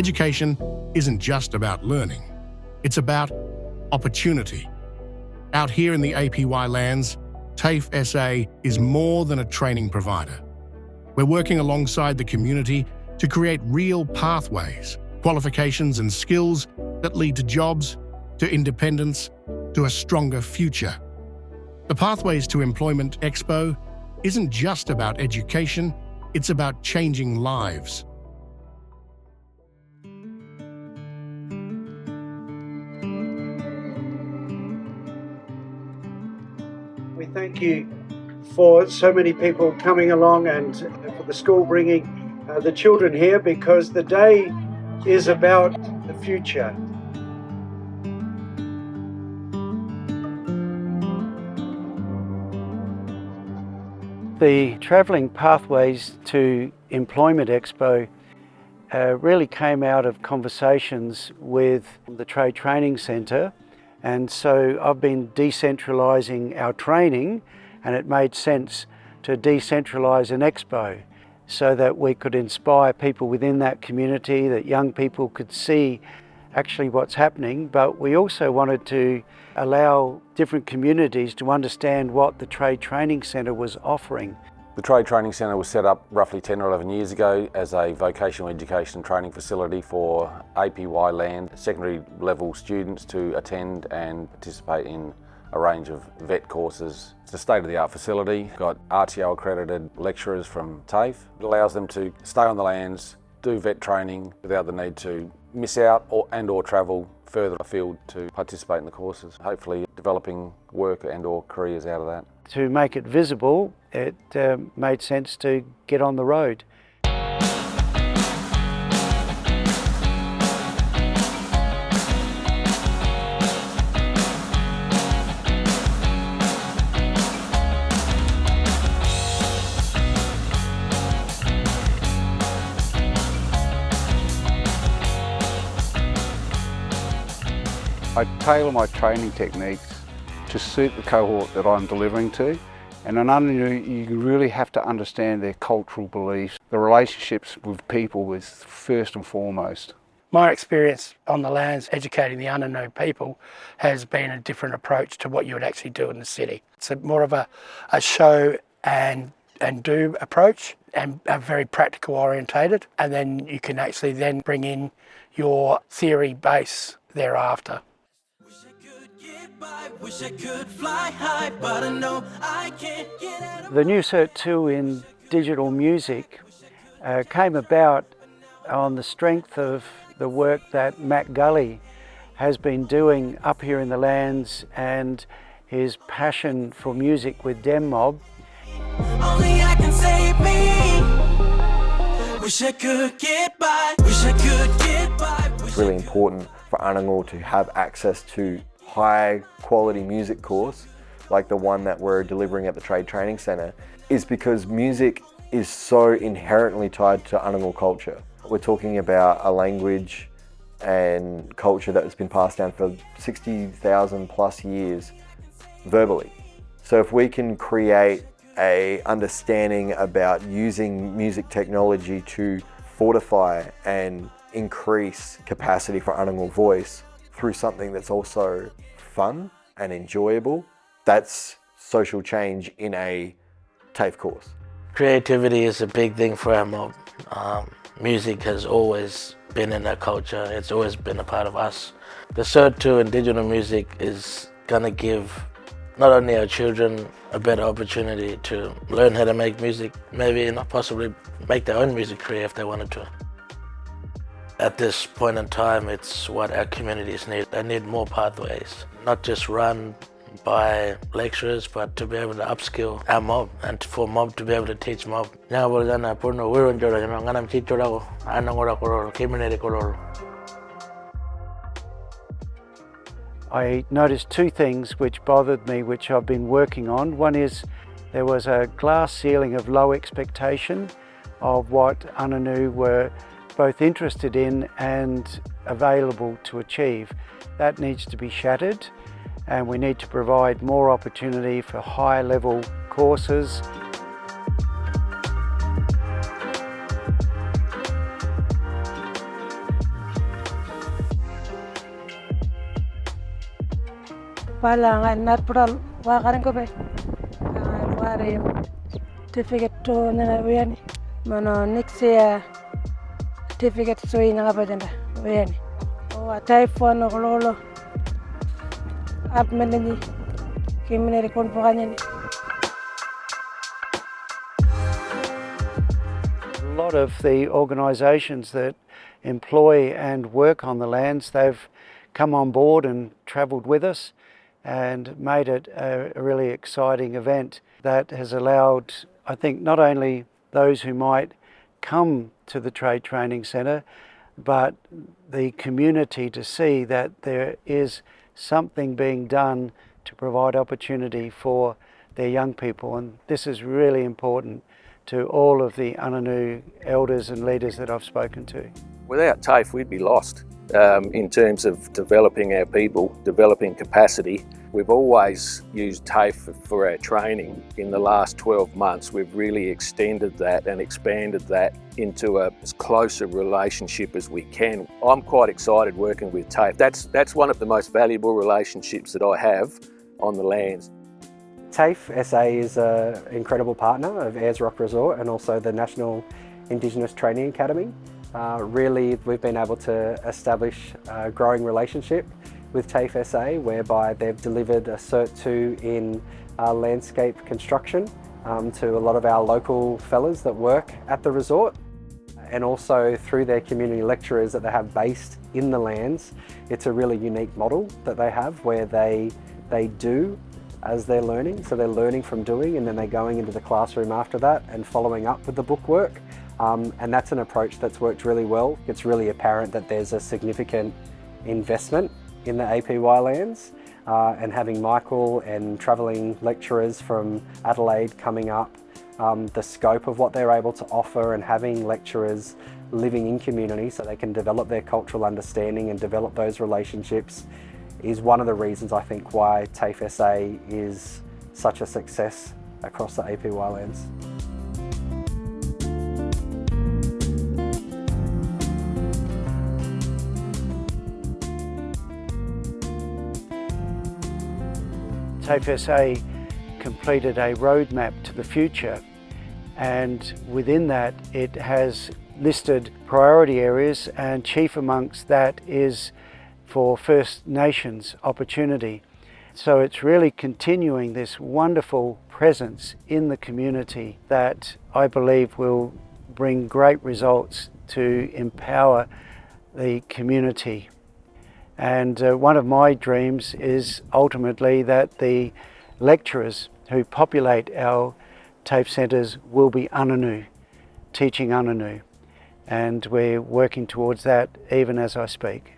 Education isn't just about learning, it's about opportunity. Out here in the APY lands, TAFE SA is more than a training provider. We're working alongside the community to create real pathways, qualifications and skills that lead to jobs, to independence, to a stronger future. The Pathways to Employment Expo isn't just about education, it's about changing lives. We thank you for so many people coming along and for the school bringing the children here, because the day is about the future. The Travelling Pathways to Employment Expo really came out of conversations with the Trade Training Centre, and so I've been decentralising our training, and it made sense to decentralise an expo so that we could inspire people within that community, that young people could see actually what's happening, but we also wanted to allow different communities to understand what the Trade Training Centre was offering. The Trade Training Centre was set up roughly 10 or 11 years ago as a vocational education and training facility for APY land secondary level students to attend and participate in a range of vet courses. It's a state-of-the-art facility, got RTO accredited lecturers from TAFE. It allows them to stay on the lands, do vet training without the need to miss out or travel further afield to participate in the courses, hopefully developing work and or careers out of that. To make it visible, it made sense to get on the road. I tailor my training techniques to suit the cohort that I'm delivering to. And in Anangu, you really have to understand their cultural beliefs. The relationships with people is first and foremost. My experience on the lands educating the Anangu people has been a different approach to what you would actually do in the city. It's more of a show and do approach, and are very practical orientated, and then you can actually then bring in your theory base thereafter. Wish I could fly high, but I know I can't get out of The new Cert 2 in digital music came about on the strength of the work that Matt Gully has been doing up here in the lands and his passion for music with Dem Mob. Only I can save me. Wish I could get by. Wish I could get by. It's really important for Anangu to have access to high quality music course like the one that we're delivering at the Trade Training Centre, is because music is so inherently tied to Anangu culture. We're talking about a language and culture that has been passed down for 60,000 plus years verbally. So if we can create a understanding about using music technology to fortify and increase capacity for Anangu voice through something that's also fun and enjoyable, that's social change in a TAFE course. Creativity is a big thing for our mob. Music has always been in our culture, it's always been a part of us. The Cert 2 in digital music is going to give not only our children a better opportunity to learn how to make music, maybe not possibly make their own music career if they wanted to. At this point in time, it's what our communities need. They need more pathways, not just run by lecturers, but to be able to upskill our mob and for mob to be able to teach mob. I noticed two things which bothered me, which I've been working on. One is there was a glass ceiling of low expectation of what Anangu were both interested in and available to achieve. That needs to be shattered, and we need to provide more opportunity for high level courses. pala ngai natural wa karen ko be ware certificate to na weyani mano next year certificate so ina ngabajanda weyani o typhoon lolo ap meneni kimene kon pokanyani. A lot of the organisations that employ and work on the lands, they've come on board and travelled with us and made it a really exciting event that has allowed, I think, not only those who might come to the Trade Training Centre, but the community to see that there is something being done to provide opportunity for their young people, and this is really important to all of the Anangu elders and leaders that I've spoken to. Without TAFE, we'd be lost in terms of developing our people, developing capacity. We've always used TAFE for our training. In the last 12 months, we've really extended that and expanded that into a as close a relationship as we can. I'm quite excited working with TAFE. That's one of the most valuable relationships that I have on the lands. TAFE SA is an incredible partner of Ayers Rock Resort and also the National Indigenous Training Academy. Really, we've been able to establish a growing relationship with TAFE SA, whereby they've delivered a Cert 2 in landscape construction to a lot of our local fellas that work at the resort, and also through their community lecturers that they have based in the lands. It's a really unique model that they have where they do as they're learning, so they're learning from doing and then they're going into the classroom after that and following up with the book work. And that's an approach that's worked really well. It's really apparent that there's a significant investment in the APY lands, and having Michael and travelling lecturers from Adelaide coming up, the scope of what they're able to offer and having lecturers living in community so they can develop their cultural understanding and develop those relationships is one of the reasons I think why TAFE SA is such a success across the APY lands. TAFE SA completed a roadmap to the future, and within that it has listed priority areas, and chief amongst that is for First Nations opportunity. So it's really continuing this wonderful presence in the community that I believe will bring great results to empower the community. And one of my dreams is ultimately that the lecturers who populate our TAFE centres will be Anangu, teaching Anangu. And we're working towards that even as I speak.